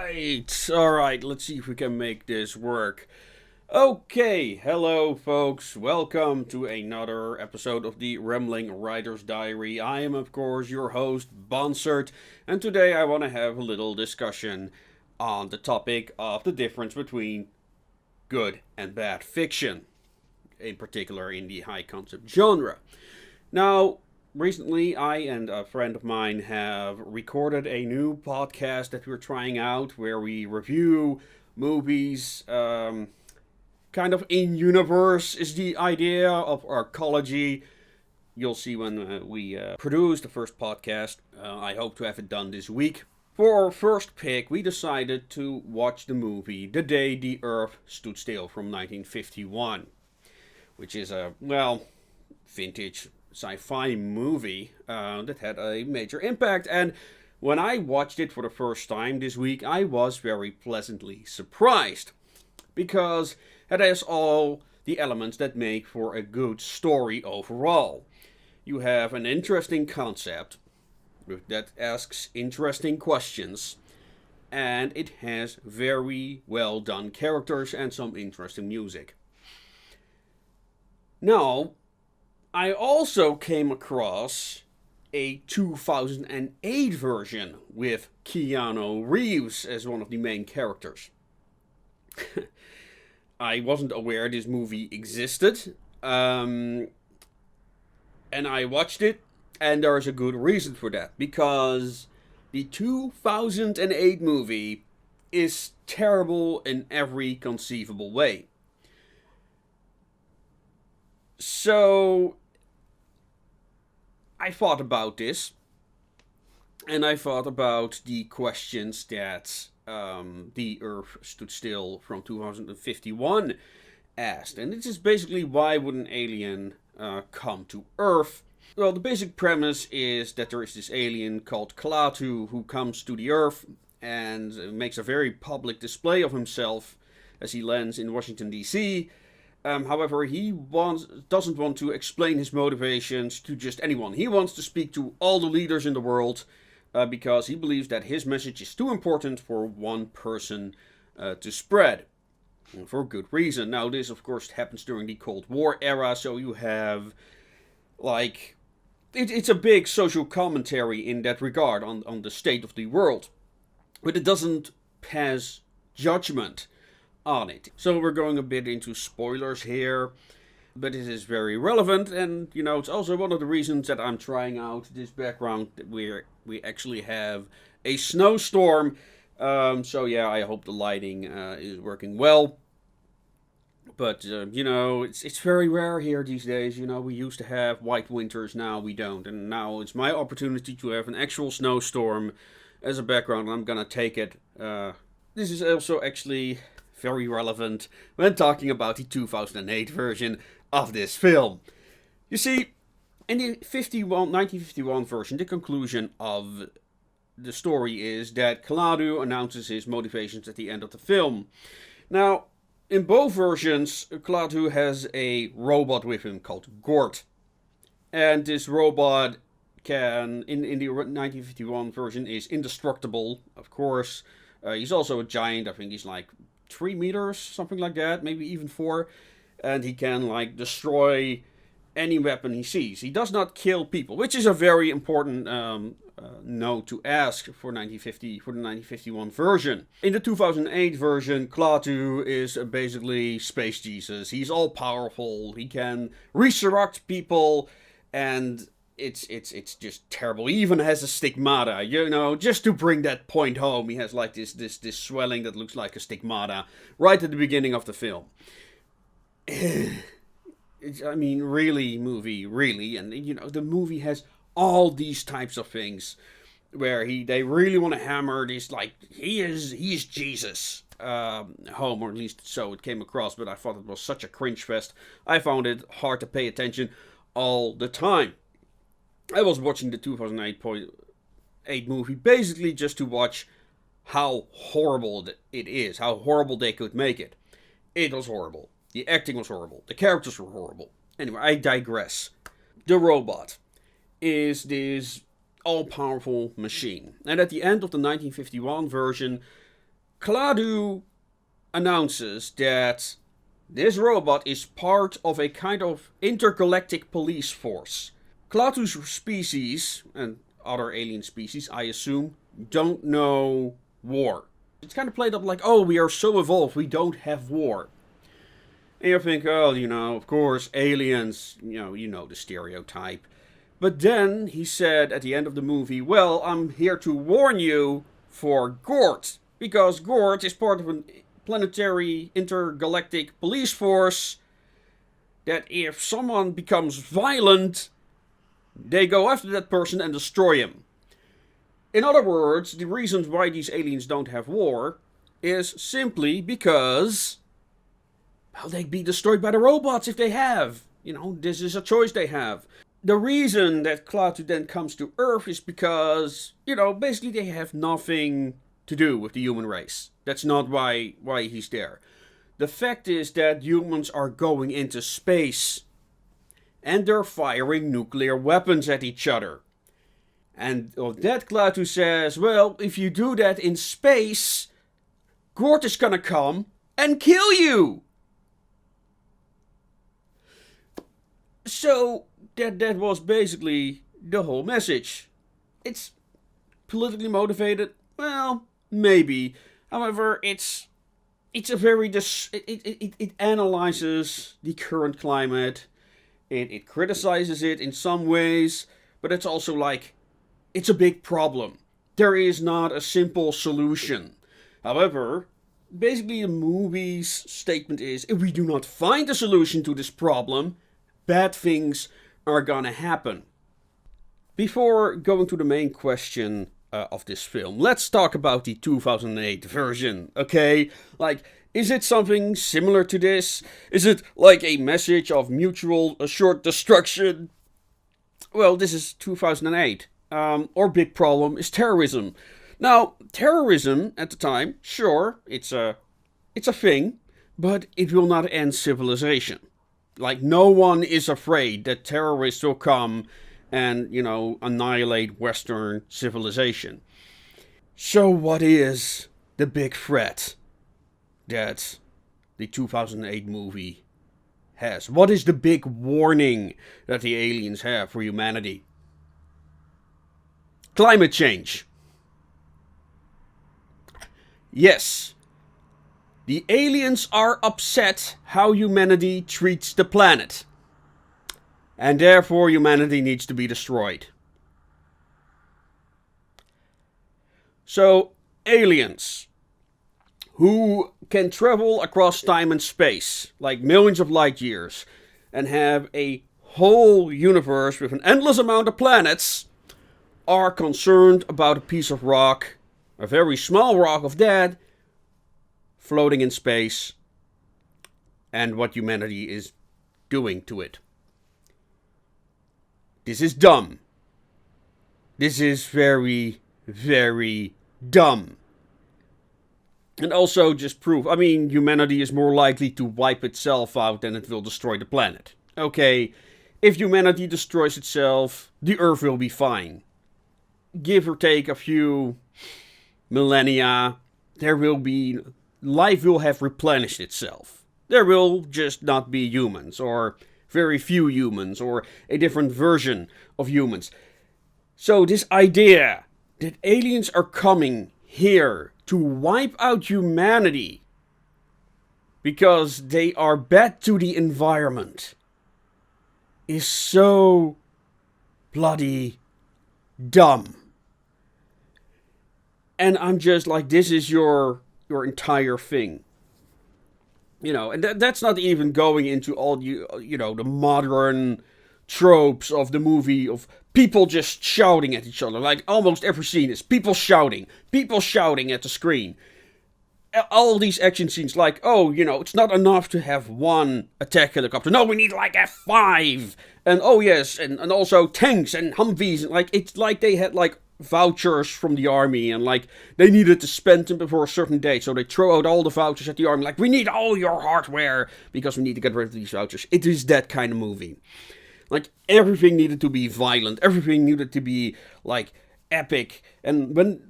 Alright, let's see if we can make this work. Okay, hello folks, welcome to another episode of the Rambling Writer's Diary. I am of course your host, Bonsert, and today I want to have a little discussion on the topic of the difference between good and bad fiction, in particular in the high concept genre. Now, recently, I and a friend of mine have recorded a new podcast that we're trying out where we review movies. Kind of in universe is the idea of arcology. You'll see when we produce the first podcast. I hope to have it done this week. For our first pick, we decided to watch the movie The Day the Earth Stood Still from 1951, which is a, vintage sci-fi movie that had a major impact. And when I watched it for the first time this week, I was very pleasantly surprised, because it has all the elements that make for a good story overall. You have an interesting concept that asks interesting questions, and it has very well done characters and some interesting music. Now, I also came across a 2008 version with Keanu Reeves as one of the main characters. I wasn't aware this movie existed, and I watched it, and there's a good reason for that, because the 2008 movie is terrible in every conceivable way. So I thought about this, and I thought about the questions that The Earth Stood Still from 2051 asked. And this is basically, why would an alien come to Earth? Well, the basic premise is that there is this alien called Klaatu who comes to the Earth and makes a very public display of himself as he lands in Washington, D.C., however, he doesn't want to explain his motivations to just anyone. He wants to speak to all the leaders in the world because he believes that his message is too important for one person to spread. And for good reason. Now, this, of course, happens during the Cold War era, so you have, it's a big social commentary in that regard on the state of the world. But it doesn't pass judgment on it. So we're going a bit into spoilers here, but it is very relevant, and it's also one of the reasons that I'm trying out this background where we actually have a snowstorm. So yeah, I hope the lighting is working well. But it's very rare here these days. We used to have white winters, now we don't, and now it's my opportunity to have an actual snowstorm as a background, and I'm gonna take it. This is also actually very relevant when talking about the 2008 version of this film. You see, in the 1951 version, the conclusion of the story is that Klaatu announces his motivations at the end of the film. Now, in both versions, Klaatu has a robot with him called Gort. And this robot can, in the 1951 version, is indestructible, of course. He's also a giant. I think he's like 3 meters, something like that, maybe even 4, and he can destroy any weapon he sees. He does not kill people, which is a very important note to ask for the 1951 version. In the 2008 version, Klaatu is basically Space Jesus. He's all powerful. He can resurrect people, and it's just terrible. He even has a stigmata, just to bring that point home. He has this swelling that looks like a stigmata right at the beginning of the film. Really, and the movie has all these types of things where they really want to hammer this, he's Jesus home, or at least so it came across, but I thought it was such a cringe fest. I found it hard to pay attention all the time. I was watching the 2008 movie basically just to watch how horrible it is, how horrible they could make it. It was horrible. The acting was horrible. The characters were horrible. Anyway, I digress. The robot is this all-powerful machine. And at the end of the 1951 version, Klaatu announces that this robot is part of a kind of intergalactic police force. Klaatu's species, and other alien species, I assume, don't know war. It's kind of played up like, oh, we are so evolved, we don't have war. And you think, oh, of course, aliens, you know the stereotype. But then he said at the end of the movie, well, I'm here to warn you for Gort, because Gort is part of a planetary intergalactic police force that if someone becomes violent, they go after that person and destroy him. In other words, the reasons why these aliens don't have war is simply because, well, they'd be destroyed by the robots if they have. This is a choice they have. The reason that Klaatu then comes to Earth is because, basically they have nothing to do with the human race. That's not why he's there. The fact is that humans are going into space. And they're firing nuclear weapons at each other. And of that, Klaatu says, well, if you do that in space, Gort is gonna come and kill you. So, that was basically the whole message. It's politically motivated? Well, maybe. However, it's a very... It analyzes the current climate. It criticizes it in some ways. But it's also like, it's a big problem. There is not a simple solution. However, basically the movie's statement is, if we do not find a solution to this problem, bad things are gonna happen. Before going to the main question of this film, let's talk about the 2008 version, okay? Like, is it something similar to this? Is it like a message of mutual assured destruction? Well, this is 2008. Our big problem is terrorism. Now, terrorism at the time, sure, it's a thing, but it will not end civilization. Like, no one is afraid that terrorists will come and, annihilate Western civilization. So what is the big threat that the 2008 movie has? What is the big warning that the aliens have for humanity? Climate change. Yes. The aliens are upset how humanity treats the planet. And therefore humanity needs to be destroyed. So, aliens who can travel across time and space, like millions of light years, and have a whole universe with an endless amount of planets, are concerned about a piece of rock, a very small rock of that, floating in space, and what humanity is doing to it. This is dumb. This is very, very dumb. And also just proof, humanity is more likely to wipe itself out than it will destroy the planet. Okay, if humanity destroys itself, the Earth will be fine. Give or take a few millennia, life will have replenished itself. There will just not be humans, or very few humans, or a different version of humans. So this idea that aliens are coming here to wipe out humanity because they are bad to the environment is so bloody dumb. And I'm just like, this is your entire thing. And that's not even going into all the modern tropes of the movie of people just shouting at each other. Like, almost every scene is people shouting at the screen. All these action scenes, like, it's not enough to have one attack helicopter. No, we need like F5. And oh yes, and also tanks and Humvees. Like, it's like they had like vouchers from the army, and like they needed to spend them before a certain date, so they throw out all the vouchers at the army, like, we need all your hardware because we need to get rid of these vouchers. It is that kind of movie. Like, everything needed to be violent, everything needed to be like epic. And when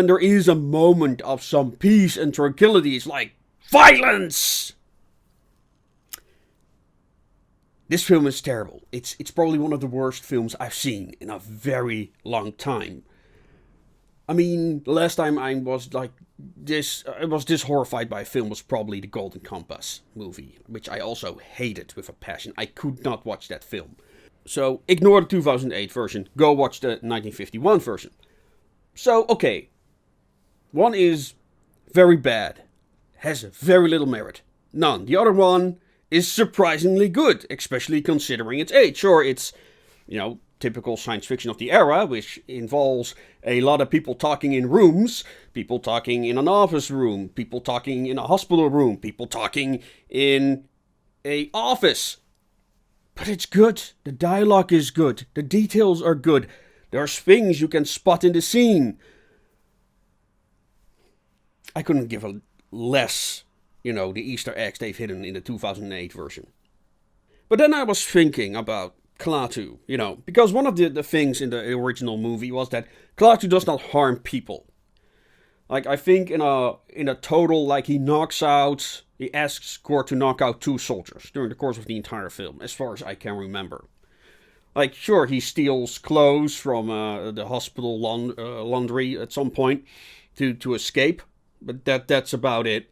there is a moment of some peace and tranquility, it's like violence. This film is terrible. It's probably one of the worst films I've seen in a very long time. I mean, the last time I was this horrified by a film was probably the Golden Compass movie, which I also hated with a passion. I could not watch that film. So ignore the 2008 version. Go watch the 1951 version. So, okay. One is very bad. Has very little merit. None. The other one is surprisingly good, especially considering its age. Sure, it's, typical science fiction of the era, which involves a lot of people talking in rooms, people talking in an office room, people talking in a hospital room, people talking in a office. But it's good. The dialogue is good. The details are good. There's things you can spot in the scene. I couldn't give a less, the Easter eggs they've hidden in the 2008 version. But then I was thinking about Klaatu, because one of the things in the original movie was that Klaatu does not harm people. Like, I think in a total, he asks Gort to knock out 2 soldiers during the course of the entire film, as far as I can remember. Like, sure, he steals clothes from the hospital laundry at some point to escape, but that's about it.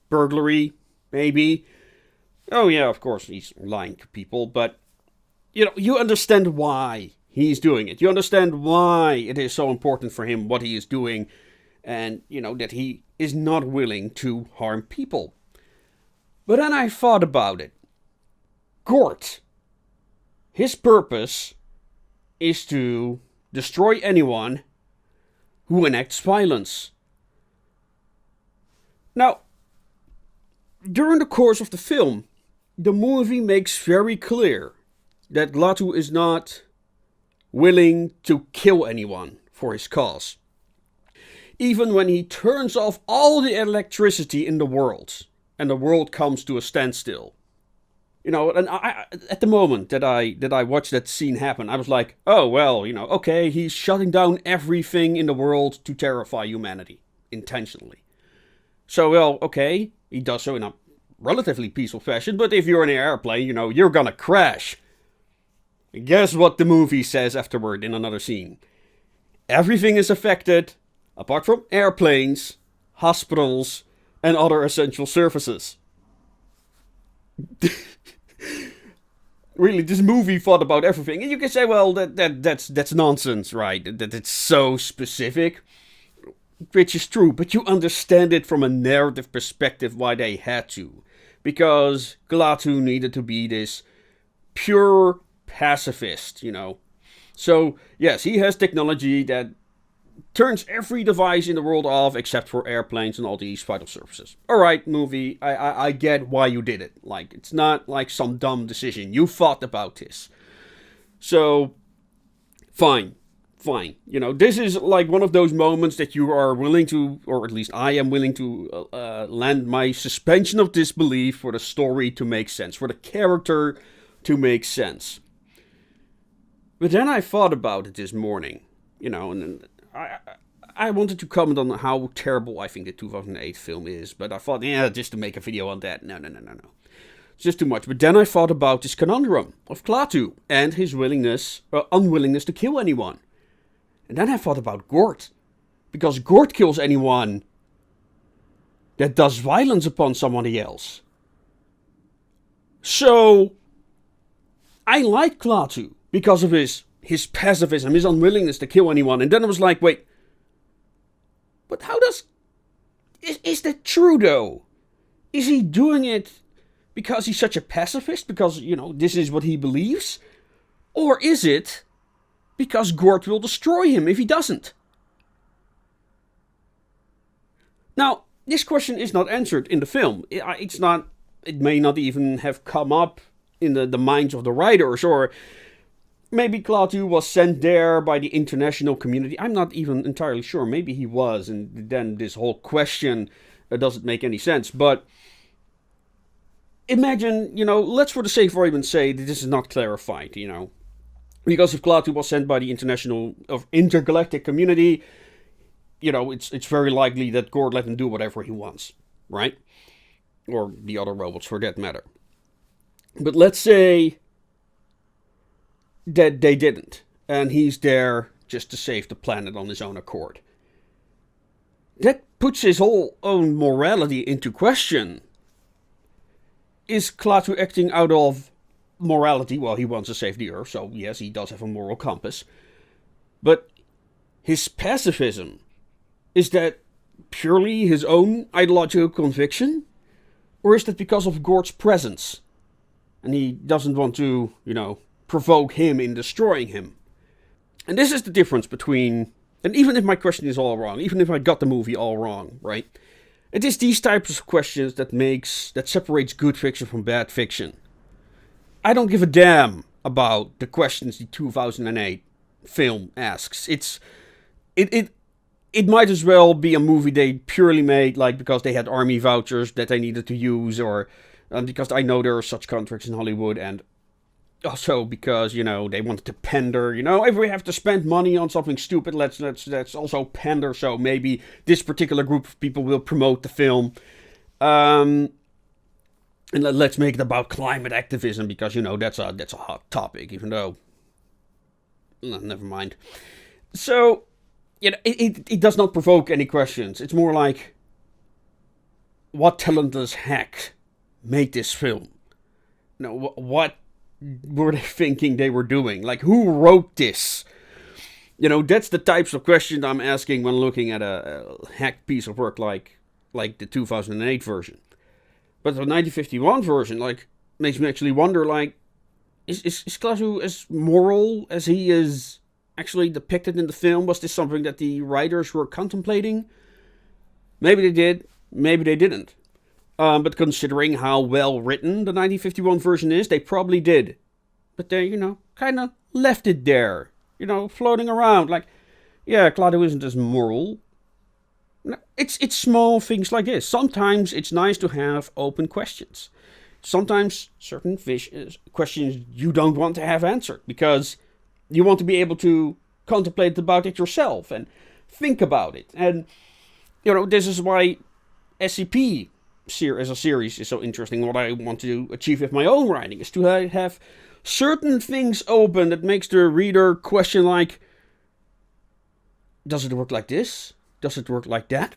Burglary, maybe. Oh yeah, of course, he's lying to people, but, you understand why he's doing it. You understand why it is so important for him what he is doing, and, that he is not willing to harm people. But then I thought about it. Gort, his purpose is to destroy anyone who enacts violence. Now, during the course of the film, the movie makes very clear that Klaatu is not willing to kill anyone for his cause. Even when he turns off all the electricity in the world, and the world comes to a standstill. And at the moment that I watched that scene happen, I was like, oh, well, okay, he's shutting down everything in the world to terrify humanity, intentionally. So, well, okay, he does so in a relatively peaceful fashion, but if you're in an airplane, you're gonna crash. Guess what the movie says afterward in another scene? Everything is affected, apart from airplanes, hospitals, and other essential services. Really, this movie thought about everything. And you can say, well, that's nonsense, right? That it's so specific. Which is true, but you understand it from a narrative perspective why they had to. Because Klaatu needed to be this pure pacifist, So, yes, he has technology that turns every device in the world off except for airplanes and all these vital services. Alright, movie, I get why you did it. Like, it's not like some dumb decision. You thought about this. So, fine. This is like one of those moments that you are willing to, or at least I am willing to land my suspension of disbelief for the story to make sense, for the character to make sense. But then I thought about it this morning, and I wanted to comment on how terrible I think the 2008 film is, but I thought, just to make a video on that, no. It's just too much. But then I thought about this conundrum of Klaatu and his unwillingness to kill anyone. And then I thought about Gort. Because Gort kills anyone that does violence upon somebody else. So, I like Klaatu because of his pacifism, his unwillingness to kill anyone. And then I was like, wait, but is that true though? Is he doing it because he's such a pacifist? Because, this is what he believes? Or is it because Gort will destroy him if he doesn't? Now, this question is not answered in the film. It may not even have come up in the minds of the writers, or maybe Klaatu was sent there by the international community. I'm not even entirely sure. Maybe he was, and then this whole question doesn't make any sense. But imagine, let's for the sake of argument say that this is not clarified, Because if Klaatu was sent by the international of intergalactic community, it's very likely that Gord let him do whatever he wants, right? Or the other robots, for that matter. But let's say that they didn't, and he's there just to save the planet on his own accord. That puts his whole own morality into question. Is Klaatu acting out of morality? Well, he wants to save the Earth, so yes, he does have a moral compass. But his pacifism, is that purely his own ideological conviction? Or is that because of Gord's presence? And he doesn't want to, provoke him in destroying him. And this is the difference between... And even if my question is all wrong, even if I got the movie all wrong, right? It is these types of questions that separates good fiction from bad fiction. I don't give a damn about the questions the 2008 film asks. It might as well be a movie they purely made like because they had army vouchers that they needed to use, or because I know there are such contracts in Hollywood, and also because, they wanted to pander, if we have to spend money on something stupid, let's also pander, so maybe this particular group of people will promote the film. And let's make it about climate activism, because, that's a hot topic, even though... never mind. So, it does not provoke any questions. It's more like, what talentless hack made this film? What were they thinking they were doing? Like, who wrote this? That's the types of questions I'm asking when looking at a hacked piece of work like the 2008 version. But the 1951 version, makes me actually wonder, is Klaatu as moral as he is actually depicted in the film? Was this something that the writers were contemplating? Maybe they did, maybe they didn't. But considering how well written the 1951 version is, they probably did. But they, kind of left it there. Floating around. Klaatu isn't as moral. It's small things like this. Sometimes it's nice to have open questions. Sometimes certain questions you don't want to have answered, because you want to be able to contemplate about it yourself and think about it. And, this is why SCP as a series is so interesting. What I want to achieve with my own writing is to have certain things open that makes the reader question, does it work like this? Does it work like that?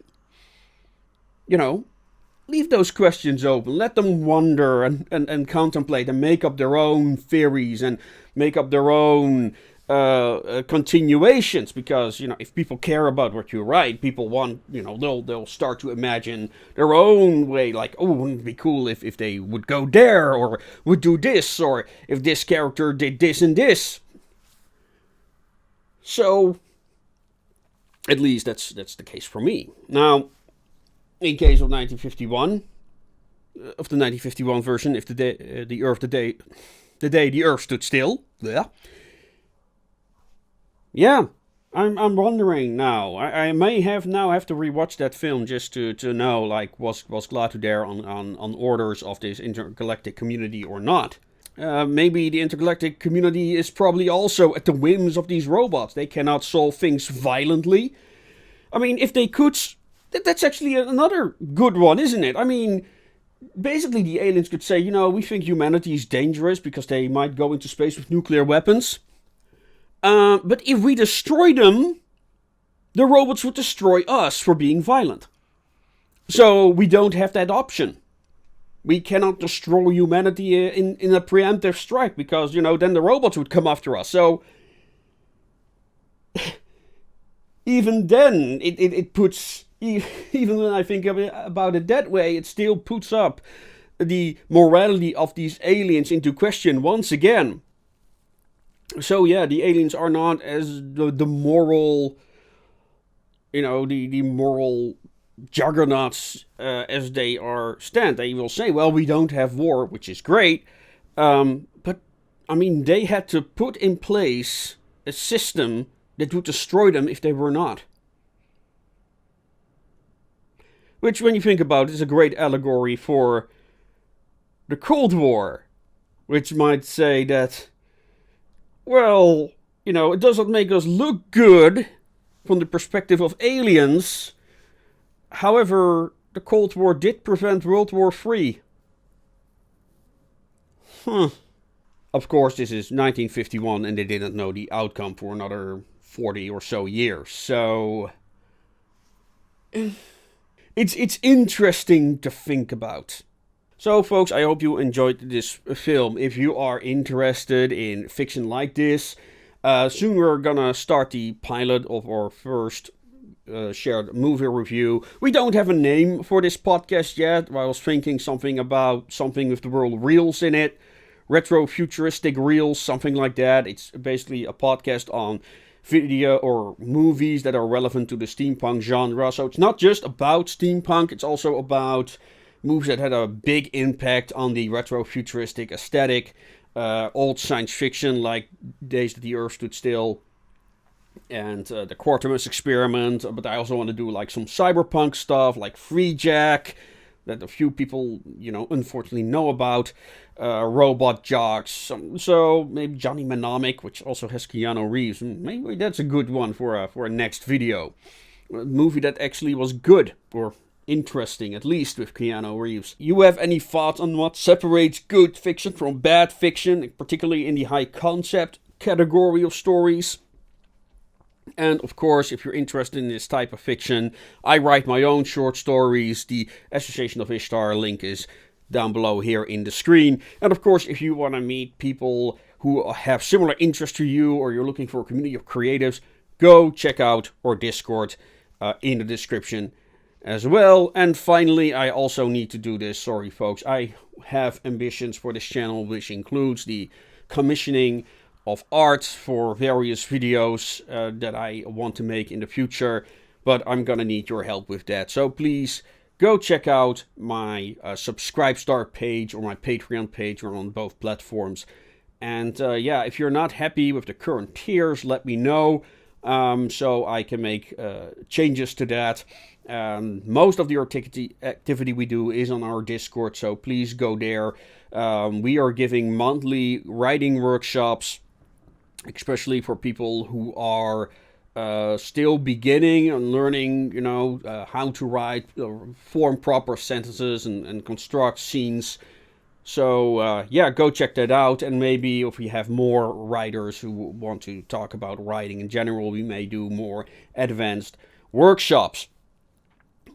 Leave those questions open. Let them wonder and contemplate and make up their own theories and make up their own continuations, because if people care about what you write, people want, they'll start to imagine their own way, wouldn't it be cool if they would go there, or would do this, or if this character did this and this. So at least that's the case for me. Now, in case of 1951, of the 1951 version, if the day the Earth stood still, yeah, I'm wondering now. I may have to rewatch that film just to know, was Klaatu there on orders of this intergalactic community or not? Maybe the intergalactic community is probably also at the whims of these robots. They cannot solve things violently. I mean, if they could, that's actually another good one, isn't it? I mean, basically the aliens could say, we think humanity is dangerous because they might go into space with nuclear weapons. But if we destroy them, the robots would destroy us for being violent. So we don't have that option. We cannot destroy humanity in a preemptive strike, because, then the robots would come after us. So even then, it puts, even when I think about it that way, it still puts up the morality of these aliens into question once again. So yeah, the aliens are not as the moral, the moral juggernauts as they stand. They will say, well, we don't have war, which is great. But, I mean, they had to put in place a system that would destroy them if they were not. Which, when you think about it, is a great allegory for the Cold War. Which might say that, well, it doesn't make us look good from the perspective of aliens. However, the Cold War did prevent World War III. Of course, this is 1951 and they didn't know the outcome for another 40 or so years. So it's interesting to think about. So, folks, I hope you enjoyed this film. If you are interested in fiction like this, soon we're gonna start the pilot of our first shared movie review. We don't have a name for this podcast yet. I was thinking something about something with the word reels in it. Retro futuristic reels, something like that. It's basically a podcast on video or movies that are relevant to the steampunk genre. So it's not just about steampunk, it's also about movies that had a big impact on the retro futuristic aesthetic. Old science fiction like Days That the Earth Stood Still and the Quartermass Experiment. But I also want to do like some cyberpunk stuff like Free Jack that a few people, unfortunately know about. Robot Jocks. So maybe Johnny Mnemonic, which also has Keanu Reeves. Maybe that's a good one for a next video. A movie that actually was good, or interesting, at least with Keanu Reeves. You have any thoughts on what separates good fiction from bad fiction, particularly in the high concept category of stories? And of course, if you're interested in this type of fiction, I write my own short stories. The Association of Ishtar link is down below here in the screen. And of course, if you want to meet people who have similar interests to you, or you're looking for a community of creatives, go check out our Discord in the description as well. And finally, I also need to do this. Sorry, folks. I have ambitions for this channel, which includes the commissioning of art for various videos that I want to make in the future. But I'm gonna need your help with that. So please go check out my Subscribestar page or my Patreon page. We're on both platforms. And yeah, if you're not happy with the current tiers, let me know so I can make changes to that. Most of the activity we do is on our Discord, so please go there. We are giving monthly writing workshops, especially for people who are still beginning and learning, how to write, form proper sentences and construct scenes. So, yeah, go check that out. And maybe if we have more writers who want to talk about writing in general, we may do more advanced workshops.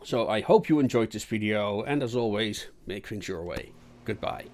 So I hope you enjoyed this video. And as always, make things your way. Goodbye.